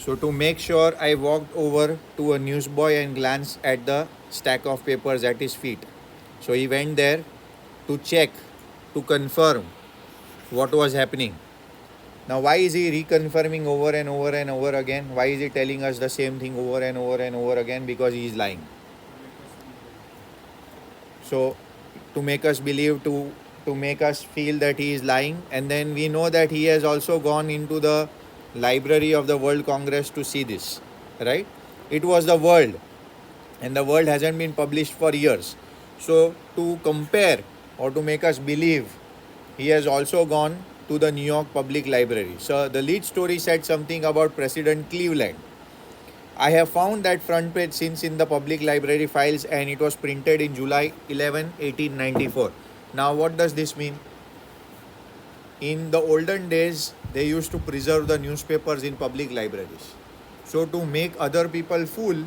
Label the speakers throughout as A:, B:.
A: So to make sure, I walked over to a newsboy and glanced at the stack of papers at his feet. So he went there to check, to confirm what was happening. Now, why is he reconfirming over and over and over again? Why is he telling us the same thing over and over and over again? Because he is lying. So, to make us believe, to make us feel that he is lying, and then we know that he has also gone into the library of the World Congress to see this, right? It was the World, and the World hasn't been published for years. So, to compare or to make us believe, he has also gone to the New York Public Library. So, the lead story said something about President Cleveland. I have found that front page since in the public library files, and it was printed in July 11, 1894. Now, what does this mean? In the olden days, they used to preserve the newspapers in public libraries. So, to make other people fool,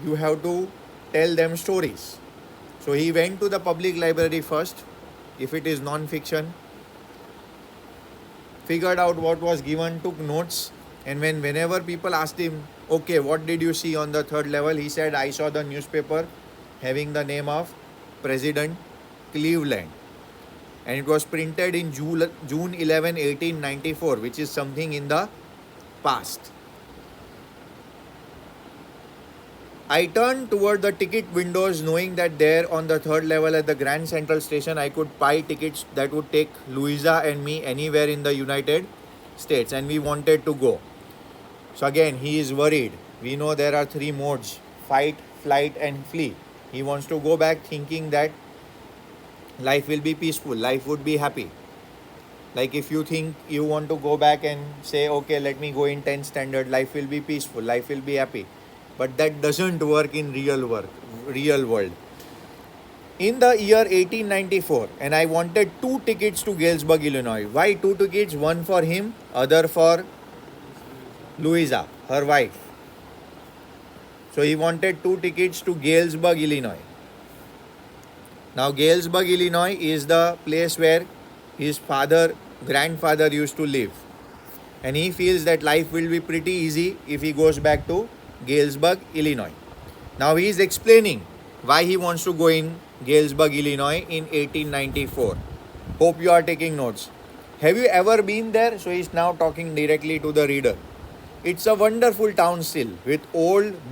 A: you have to tell them stories. So, he went to the public library first, if it is non-fiction, figured out what was given, took notes, and whenever people asked him, okay, what did you see on the third level? He said, I saw the newspaper having the name of President Cleveland. And it was printed in June 11, 1894, which is something in the past. I turned toward the ticket windows, knowing that there on the third level at the Grand Central Station, I could buy tickets that would take Louisa and me anywhere in the United States, and we wanted to go. So again, he is worried. We know there are three modes: fight, flight, and flee. He wants to go back thinking that life will be peaceful, life would be happy. Like if you think you want to go back and say, okay, let me go in 10th standard, life will be peaceful, life will be happy. But that doesn't work in real world. In the year 1894, and I wanted 2 tickets to Galesburg, Illinois. Why 2 tickets? One for him, other for Louisa, her wife. So he wanted 2 tickets to Galesburg, Illinois. Now Galesburg, Illinois is the place where his grandfather used to live. And he feels that life will be pretty easy if he goes back to Galesburg, Illinois. Now he is explaining why he wants to go in Galesburg, Illinois in 1894. Hope you are taking notes. Have you ever been there? So he is now talking directly to the reader. It's a wonderful town still with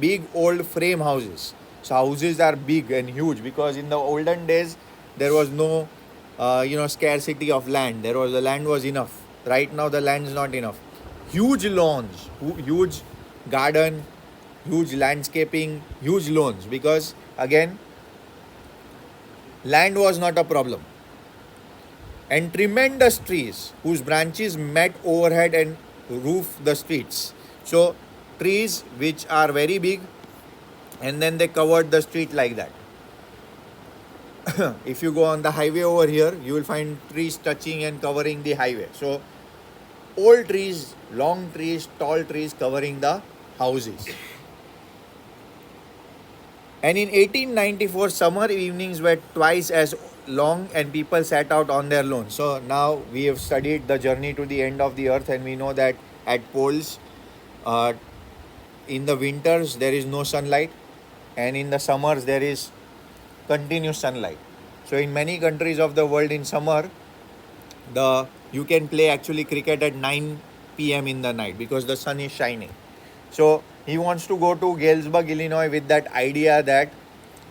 A: big old frame houses. So houses are big and huge because in the olden days there was no scarcity of land. The land was enough. Right now the land is not enough. Huge lawns, huge garden, huge landscaping, huge lawns, because again land was not a problem. And tremendous trees whose branches met overhead and roof the streets. So trees which are very big, and then they covered the street like that. If you go on the highway over here, you will find trees touching and covering the highway. So old trees, long trees, tall trees covering the houses. And in 1894, summer evenings were twice as long and people sat out on their lawns. So now we have studied the journey to the end of the earth, and we know that at poles, in the winters there is no sunlight, and in the summers there is continuous sunlight. So in many countries of the world in summer, you can play actually cricket at 9 p.m. in the night because the sun is shining. So he wants to go to Galesburg, Illinois with that idea that,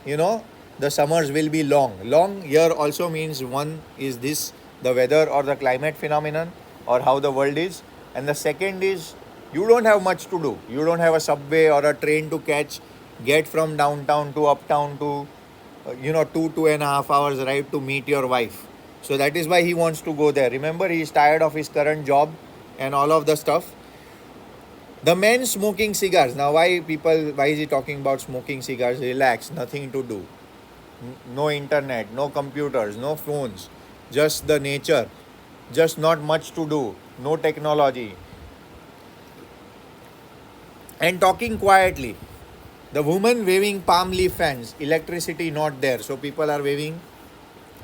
A: the summers will be long. Long here also means one is this, the weather or the climate phenomenon or how the world is. And the second is you don't have much to do. You don't have a subway or a train to catch, get from downtown to uptown to, 2.5 hours drive to meet your wife. So that is why he wants to go there. Remember, he is tired of his current job and all of the stuff. The men smoking cigars. Now why is he talking about smoking cigars? Relax, nothing to do. No internet, no computers, no phones. Just the nature. Just not much to do. No technology. And talking quietly. The woman waving palm leaf fans. Electricity not there. So people are waving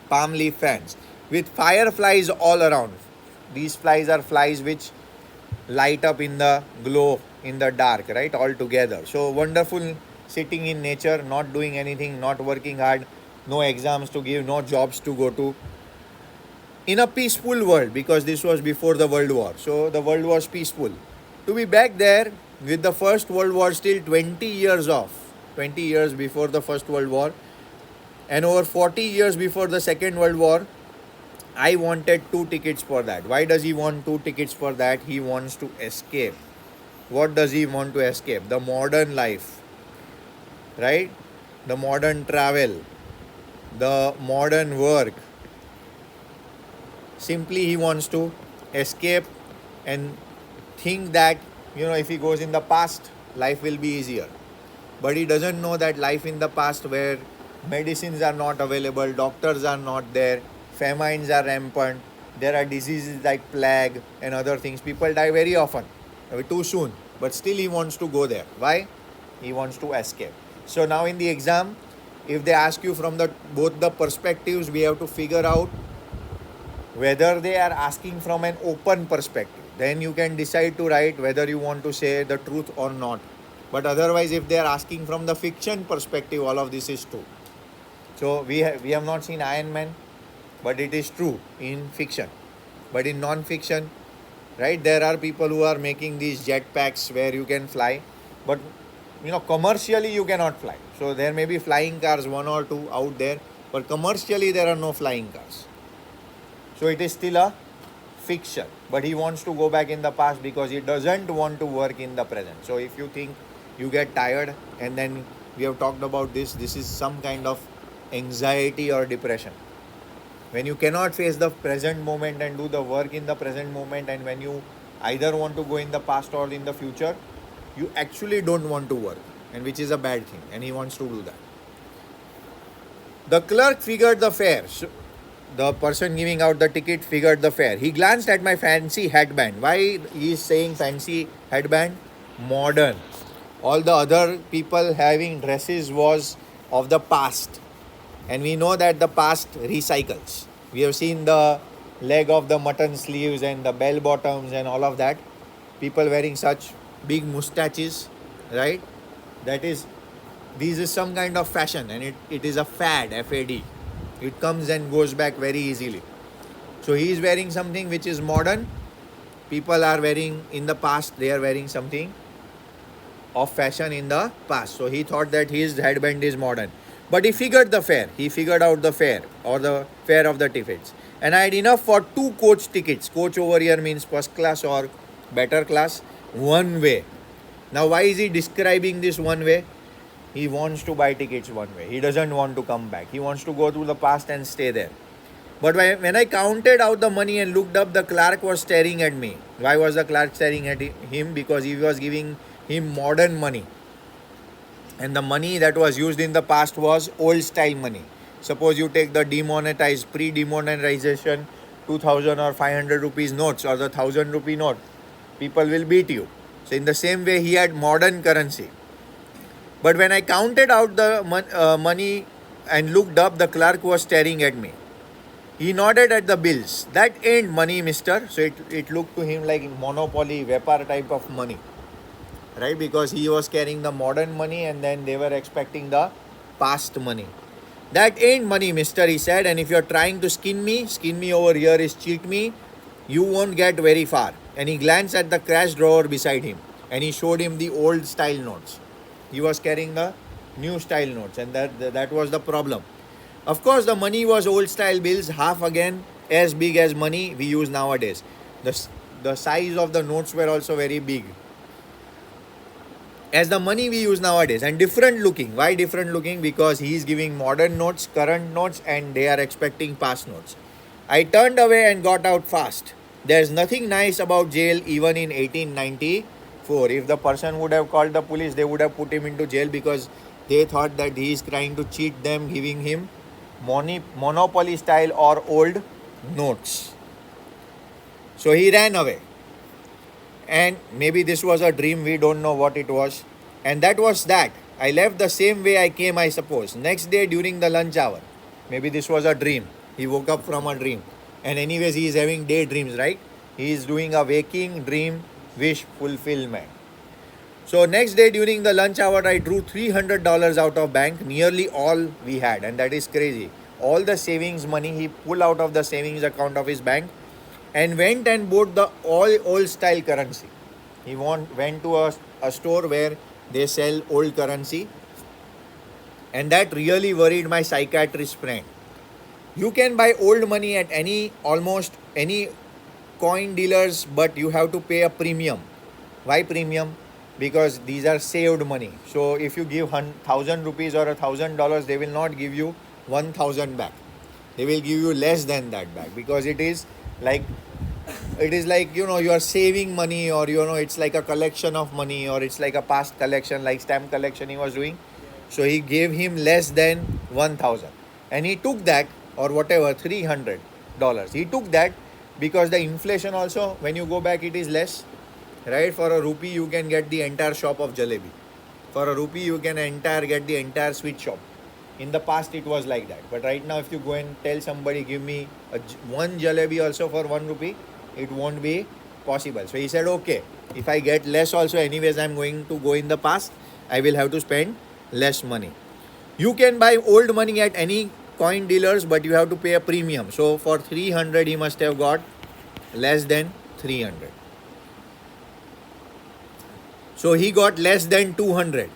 A: palm leaf fans. With fireflies all around. These flies are flies which light up in the glow in the dark, right? All together. So wonderful sitting in nature, not doing anything, not working hard, no exams to give, no jobs to go to. In a peaceful world, because this was before the World War. So the world was peaceful. To be back there with the First World War still 20 years off, 20 years before the First World War, and over 40 years before the Second World War, I wanted two tickets for that. Why does he want two tickets for that? He wants to escape. What does he want to escape? The modern life, right? The modern travel, the modern work. Simply he wants to escape and think that, if he goes in the past, life will be easier. But he doesn't know that life in the past, where medicines are not available, doctors are not there, famines are rampant, there are diseases like plague and other things. People die very often, too soon. But still he wants to go there. Why? He wants to escape. So now in the exam, if they ask you from both the perspectives, we have to figure out whether they are asking from an open perspective. Then you can decide to write whether you want to say the truth or not. But otherwise, if they are asking from the fiction perspective, all of this is true. So we have not seen Iron Man, but it is true in fiction. But in non-fiction, right, there are people who are making these jetpacks where you can fly, but commercially you cannot fly. So there may be flying cars, one or two out there, but commercially there are no flying cars. So it is still a fiction. But he wants to go back in the past because he doesn't want to work in the present. So if you think you get tired, and then we have talked about this is some kind of anxiety or depression. When you cannot face the present moment and do the work in the present moment, and when you either want to go in the past or in the future, you actually don't want to work, and which is a bad thing, and he wants to do that. The clerk figured the fare. So the person giving out the ticket figured the fare. He glanced at my fancy headband. Why he is saying fancy headband? Modern. All the other people having dresses was of the past. And we know that the past recycles. We have seen the leg of the mutton sleeves and the bell bottoms and all of that. People wearing such big mustaches, right? This is some kind of fashion, and it is a fad, F-A-D. It comes and goes back very easily. So he is wearing something which is modern. People are wearing in the past, they are wearing something of fashion in the past. So he thought that his headband is modern. But he figured the fare. He figured out the fare, or the fare of the tickets. And I had enough for 2 coach tickets. Coach over here means first class or better class. One way. Now why is he describing this one way? He wants to buy tickets one way. He doesn't want to come back. He wants to go to the past and stay there. But when I counted out the money and looked up, the clerk was staring at me. Why was the clerk staring at him? Because he was giving him modern money. And the money that was used in the past was old style money. Suppose you take the demonetized, pre-demonetization 2000 or 500 rupees notes, or the 1000 rupee note. People will beat you. So in the same way, he had modern currency. But when I counted out the money and looked up, the clerk was staring at me. He nodded at the bills. That ain't money, mister. So it looked to him like monopoly, Vepar type of money. Right? Because he was carrying the modern money, and then they were expecting the past money. That ain't money, mister, he said. And if you're trying to skin me over here is cheat me, you won't get very far. And he glanced at the cash drawer beside him, and he showed him the old style notes. He was carrying the new style notes, and that was the problem. Of course, the money was old style bills, half again as big as money we use nowadays. The size of the notes were also very big, as the money we use nowadays, and different looking. Why different looking? Because he is giving modern notes, current notes, and they are expecting past notes. I turned away and got out fast. There's nothing nice about jail even in 1894. If the person would have called the police, they would have put him into jail, because they thought that he is trying to cheat them, giving him monopoly style or old notes. So he ran away. And maybe this was a dream, we don't know what it was. And that was that. I left the same way I came, I suppose. Next day during the lunch hour. Maybe this was a dream. He woke up from a dream. And anyways, he is having daydreams, right? He is doing a waking dream wish fulfillment. So next day during the lunch hour, I drew $300 out of bank, nearly all we had, and that is crazy. All the savings money he pulled out of the savings account of his bank, and went and bought the all old style currency. He went to a store where they sell old currency, and that really worried my psychiatrist friend. You can buy old money at almost any coin dealers, but you have to pay a premium. Why premium? Because these are saved money. So if you give 1,000 rupees or $1,000, they will not give you 1,000 back. They will give you less than that back, because like like you are saving money, or it's like a collection of money, or it's like a past collection, like stamp collection he was doing. So he gave him less than 1,000, and he took that, or whatever, $300. He took that because the inflation also, when you go back, it is less, right? For a rupee you can get the entire shop of jalebi. For a rupee you can get the entire sweet shop. In the past it was like that, but right now if you go and tell somebody give me one jalebi also for 1 rupee, it won't be possible. So he said, okay, if I get less also, anyways I'm going to go in the past, I will have to spend less money. You can buy old money at any coin dealers, but you have to pay a premium. So for 300 he must have got less than 300. So he got less than 200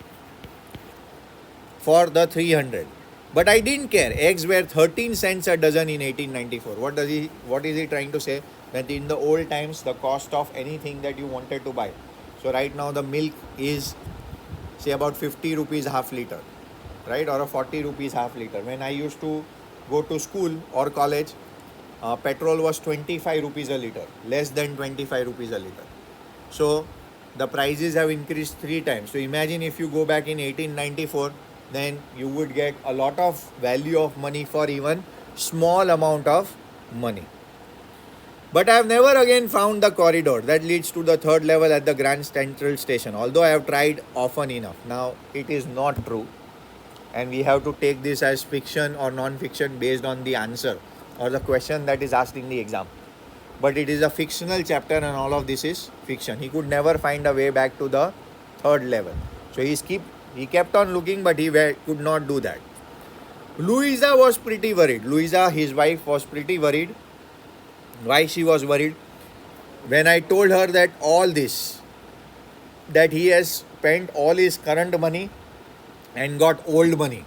A: for the 300. But I didn't care. Eggs were 13 cents a dozen in 1894. What is he trying to say? That in the old times, the cost of anything that you wanted to buy. So right now the milk is, say, about 50 rupees half liter, right? Or a 40 rupees half liter. When I used to go to school or college, petrol was 25 rupees a liter, less than 25 rupees a liter. So the prices have increased 3 times. So imagine if you go back in 1894, then you would get a lot of value of money for even small amount of money. But I have never again found the corridor that leads to the 3rd level at the Grand Central Station, although I have tried often enough. Now, it is not true, and we have to take this as fiction or non-fiction based on the answer or the question that is asked in the exam. But it is a fictional chapter, and all of this is fiction. He could never find a way back to the 3rd level. So he kept on looking, but he could not do that. Louisa was pretty worried. Louisa, his wife, was pretty worried. Why she was worried? When I told her that that he has spent all his current money and got old money.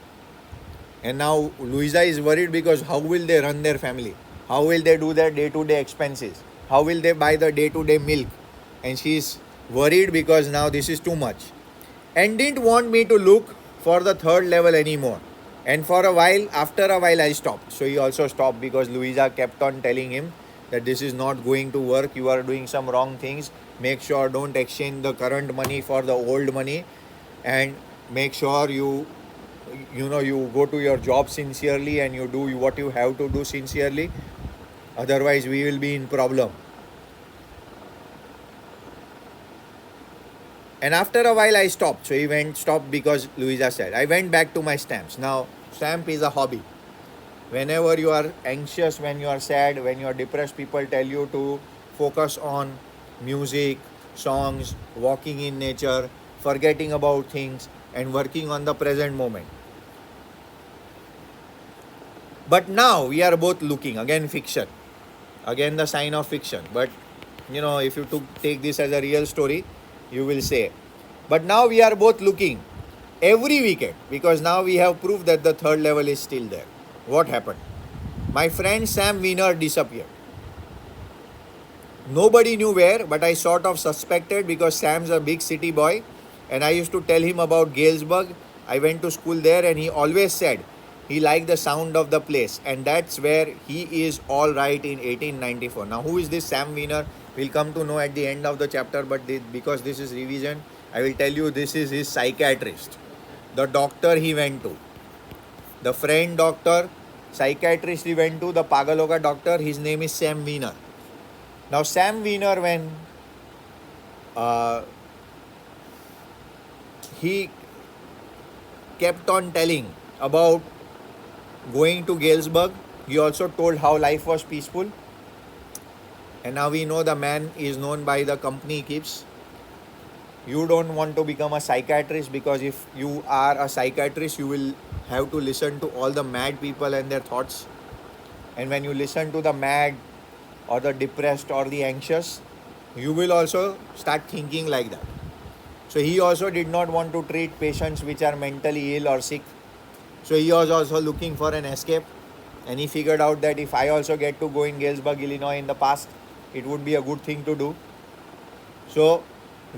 A: And now Louisa is worried because how will they run their family? How will they do their day-to-day expenses? How will they buy the day-to-day milk? And she is worried because now this is too much. And didn't want me to look for the 3rd level anymore. And after a while I stopped. So he also stopped because Louisa kept on telling him that this is not going to work, you are doing some wrong things, make sure don't exchange the current money for the old money, and make sure you go to your job sincerely and you do what you have to do sincerely, otherwise we will be in problem. And after a while I stopped. So he stopped because Louisa said. I went back to my stamps. Now stamp is a hobby. Whenever you are anxious, when you are sad, when you are depressed, people tell you to focus on music, songs, walking in nature, forgetting about things, and working on the present moment. But now we are both looking, again fiction, again the sign of fiction. But if you take this as a real story, you will say. But now we are both looking every weekend, because now we have proof that the 3rd level is still there. What happened? My friend Sam Wiener disappeared. Nobody knew where, but I sort of suspected because Sam's a big city boy, and I used to tell him about Galesburg. I went to school there, and he always said he liked the sound of the place, and that's where he is all right in 1894. Now, who is this Sam Wiener? We'll come to know at the end of the chapter, but because this is revision, I will tell you this is his psychiatrist, the doctor he went to. The friend doctor, psychiatrist he went to, the Pagaloka doctor, his name is Sam Wiener. Now Sam Wiener, when he kept on telling about going to Galesburg, he also told how life was peaceful. And now we know the man is known by the company he keeps. You don't want to become a psychiatrist, because if you are a psychiatrist, you will have to listen to all the mad people and their thoughts. And when you listen to the mad or the depressed or the anxious, you will also start thinking like that. So he also did not want to treat patients which are mentally ill or sick. So he was also looking for an escape, and he figured out that if I also get to go in Galesburg, Illinois in the past, it would be a good thing to do. So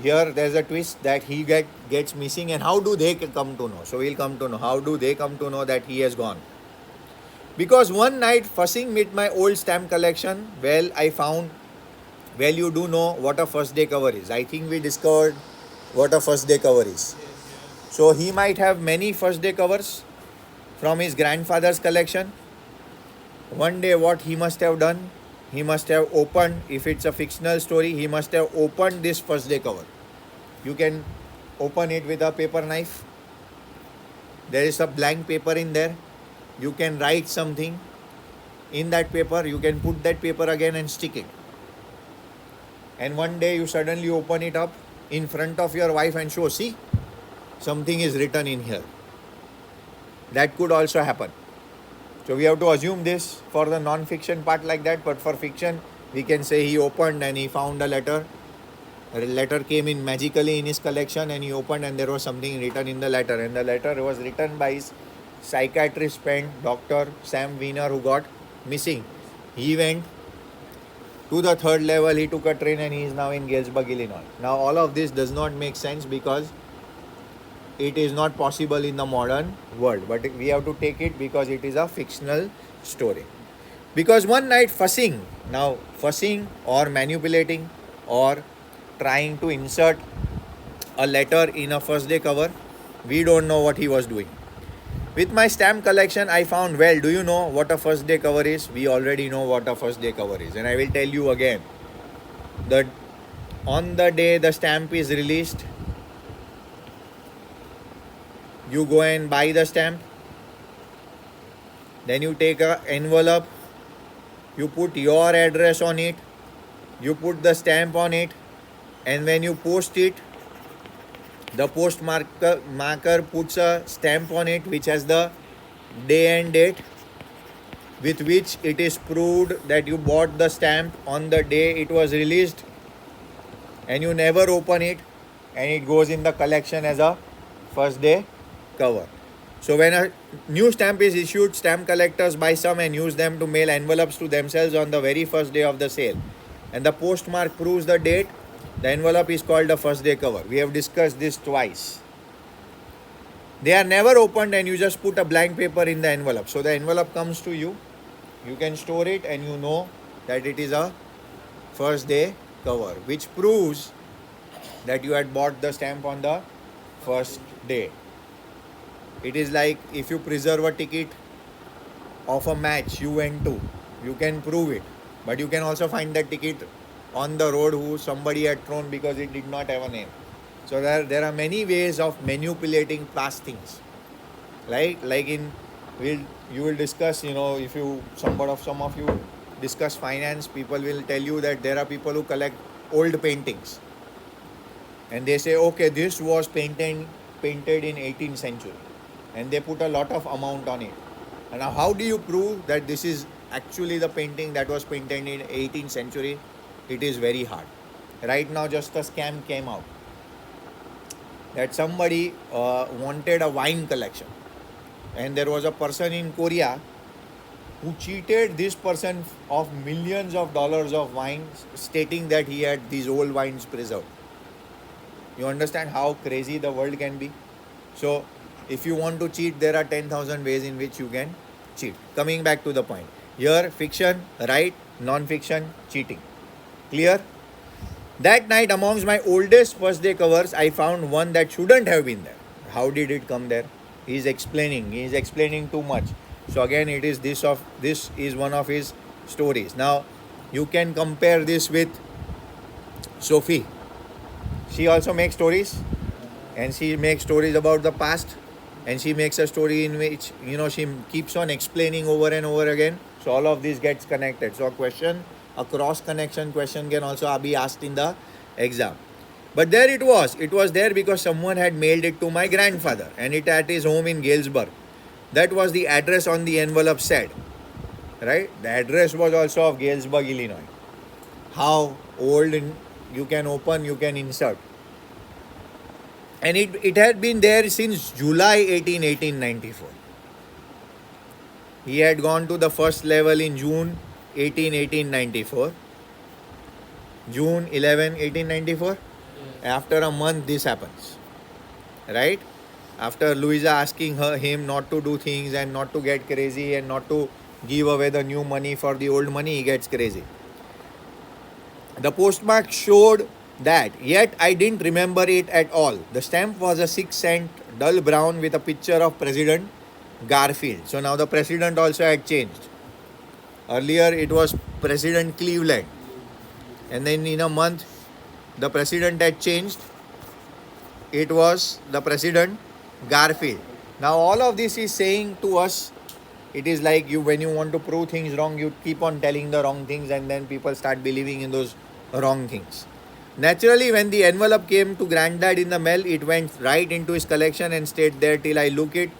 A: here there's a twist that he gets missing, and how do they come to know? So we'll come to know how do they come to know that he has gone. Because one night fussing with my old stamp collection, I found, you do know what a first day cover is. I think we discovered what a first day cover is. So he might have many first day covers from his grandfather's collection. One day what he must have done, he must have opened, if it's a fictional story, he must have opened this first day cover. You can open it with a paper knife. There is a blank paper in there. You can write something in that paper. You can put that paper again and stick it. And one day you suddenly open it up in front of your wife and show, see, something is written in here. That could also happen. So we have to assume this for the non-fiction part like that, but for fiction, we can say he opened and he found a letter. A letter came in magically in his collection, and he opened and there was something written in the letter. And the letter was written by his psychiatrist friend, Dr. Sam Wiener, who got missing. He went to the third level, he took a train, and he is now in Galesburg, Illinois. Now all of this does not make sense because it is not possible in the modern world, but we have to take it because it is a fictional story. Because one night fussing or manipulating or trying to insert a letter in a first day cover, we don't know what he was doing. With my stamp collection, I found, do you know what a first day cover is? We already know what a first day cover is, and I will tell you again that on the day the stamp is released, you go and buy the stamp, then you take an envelope, you put your address on it, you put the stamp on it, and when you post it, the post marker puts a stamp on it which has the day and date with which it is proved that you bought the stamp on the day it was released, and you never open it, and it goes in the collection as a first day cover. So when a new stamp is issued, stamp collectors buy some and use them to mail envelopes to themselves on the very first day of the sale, and the postmark proves the date. The envelope is called a first day cover. We have discussed this twice. They are never opened, and you just put a blank paper in the envelope. So the envelope comes to you, you can store it, and you know that it is a first day cover, which proves that you had bought the stamp on the first day. It is like if you preserve a ticket of a match you went to, you can prove it, but you can also find that ticket on the road who somebody had thrown because it did not have a name. So there are many ways of manipulating past things. Like you will discuss, if some of you discuss finance, people will tell you that there are people who collect old paintings, and they say, okay, this was painted in 18th century, and they put a lot of amount on it. And now how do you prove that this is actually the painting that was painted in 18th century? It is very hard. Right now just a scam came out that somebody wanted a wine collection, and there was a person in Korea who cheated this person of millions of dollars of wine, stating that he had these old wines preserved. You understand how crazy the world can be? So if you want to cheat, there are 10,000 ways in which you can cheat. Coming back to the point, here fiction, right? Non-fiction, cheating. Clear? That night, amongst my oldest first day covers, I found one that shouldn't have been there. How did it come there? He is explaining too much. So again, this is one of his stories. Now you can compare this with Sophie. She also makes stories, and she makes stories about the past, and she makes a story in which she keeps on explaining over and over again. So all of this gets connected. So a cross connection question can also be asked in the exam. But there it was. It was there because someone had mailed it to my grandfather and it at his home in Galesburg. That was the address on the envelope said. Right? The address was also of Galesburg, Illinois. How old you can open, you can insert. And it had been there since July 18, 1894. He had gone to the first level in June 18, 1894. June 11, 1894. After a month, this happens. Right? After Louisa asking him not to do things and not to get crazy and not to give away the new money for the old money, he gets crazy. The postmark showed that, yet I didn't remember it at all. The stamp was a 6-cent dull brown with a picture of President Garfield. So now the president also had changed. Earlier it was President Cleveland. And then in a month, the president had changed. It was the President Garfield. Now all of this is saying to us, it is like you when you want to prove things wrong, you keep on telling the wrong things and then people start believing in those wrong things. Naturally, when the envelope came to Granddad in the mail, it went right into his collection and stayed there till I looked it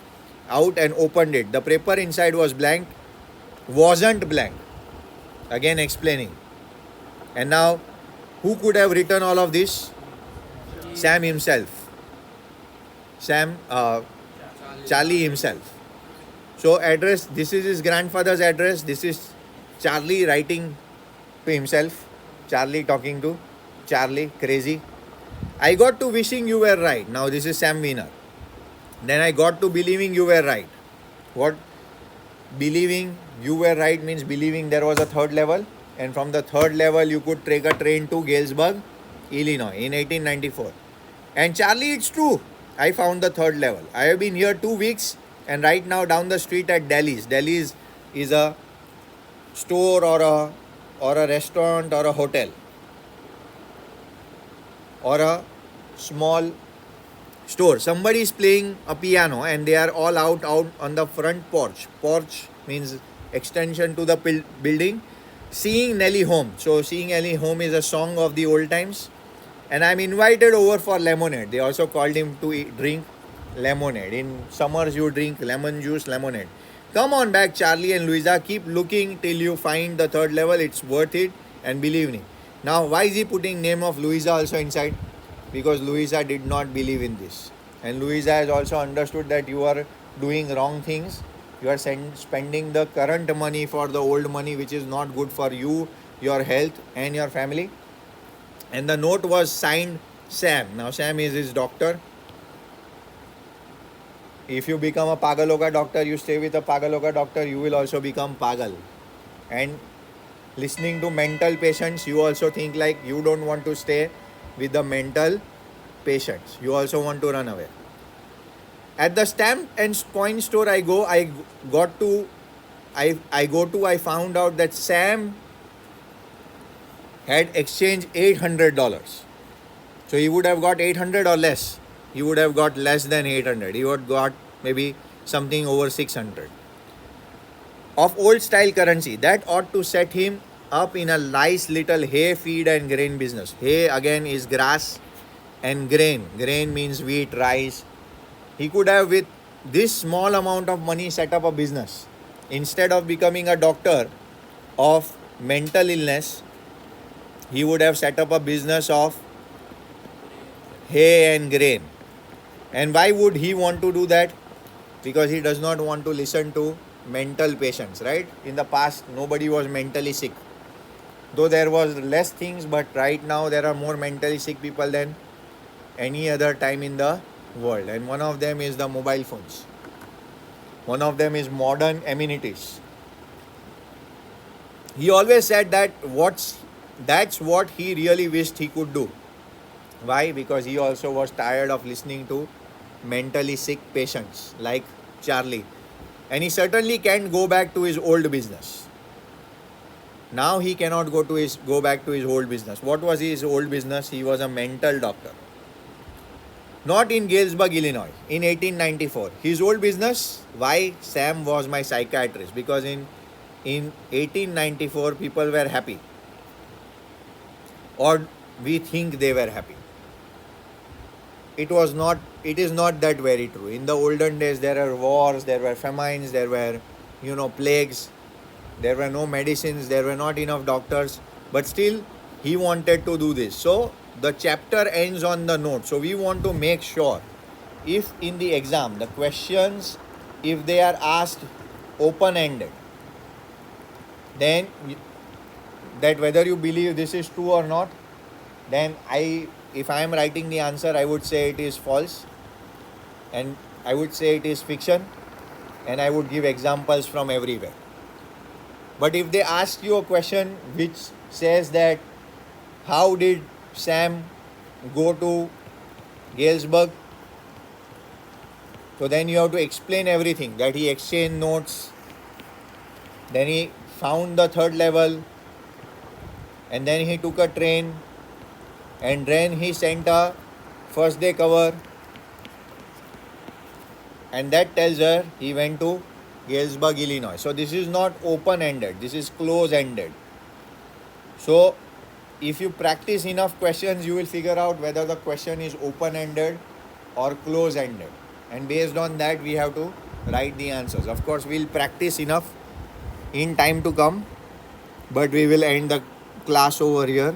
A: out and opened it. The paper inside was blank, wasn't blank. Again explaining. And now, who could have written all of this? Sam himself. Charlie himself. So address, this is his grandfather's address. This is Charlie writing to himself. Charlie talking to Charlie, crazy. I got to wishing you were right. Now this is Sam Wiener. Then I got to believing you were right. What? Believing you were right means believing there was a third level. And from the third level you could take a train to Galesburg, Illinois in 1894. And Charlie, it's true. I found the third level. I have been here 2 weeks and right now down the street at Delhi's. Delhi's is a store or a restaurant or a hotel or a small store. Somebody is playing a piano and they are all out on the front porch. Porch means extension to the building. Seeing Nellie Home. So seeing Nellie Home is a song of the old times. And I'm invited over for lemonade. They also called him to drink lemonade. In summers you drink lemon juice, lemonade. Come on back, Charlie and Louisa. Keep looking till you find the third level. It's worth it. And believe me. Now, why is he putting name of Louisa also inside? Because Louisa did not believe in this. And Louisa has also understood that you are doing wrong things. You are spending the current money for the old money, which is not good for you, your health and your family. And the note was signed Sam. Now Sam is his doctor. If you become a Pagaloka doctor, you stay with a Pagaloka doctor, you will also become Pagal. And listening to mental patients, you also think like you don't want to stay with the mental patients. You also want to run away. At the stamp and coin store I found out that Sam had exchanged $800. So he would have got 800 or less. He would have got less than 800. He would have got maybe something over 600. Of old style currency. That ought to set him up in a nice little hay, feed and grain business. Hay again is grass and grain. Grain means wheat, rice. He could have with this small amount of money set up a business. Instead of becoming a doctor of mental illness, he would have set up a business of hay and grain. And why would he want to do that? Because he does not want to listen to mental patients, right? In the past, nobody was mentally sick. Though there was less things, but right now there are more mentally sick people than any other time in the world. And one of them is the mobile phones. One of them is modern amenities. He always said that that's what he really wished he could do. Why? Because he also was tired of listening to mentally sick patients like Charlie. And he certainly can't go back to his old business. Now he cannot go back to his old business. What was his old business? He was a mental doctor. Not in Galesburg, Illinois, in 1894. His old business, why? Sam was my psychiatrist. Because in 1894, people were happy. Or we think they were happy. it is not that very true. In the olden days there were wars, there were famines, there were plagues, there were no medicines, there were not enough doctors, but still he wanted to do this. So the chapter ends on the note. So we want to make sure, if in the exam the questions, if they are asked open ended, then that whether you believe this is true or not, then if I am writing the answer, I would say it is false, and I would say it is fiction, and I would give examples from everywhere. But if they ask you a question which says that how did Sam go to Galesburg, so then you have to explain everything, that he exchanged notes, then he found the third level, and then he took a train, and then he sent a first day cover, and that tells her he went to Galesburg, Illinois. So this is not open ended, this is close ended. So if you practice enough questions, you will figure out whether the question is open ended or close ended, and based on that we have to write the answers. Of course we'll practice enough in time to come, but we will end the class over here.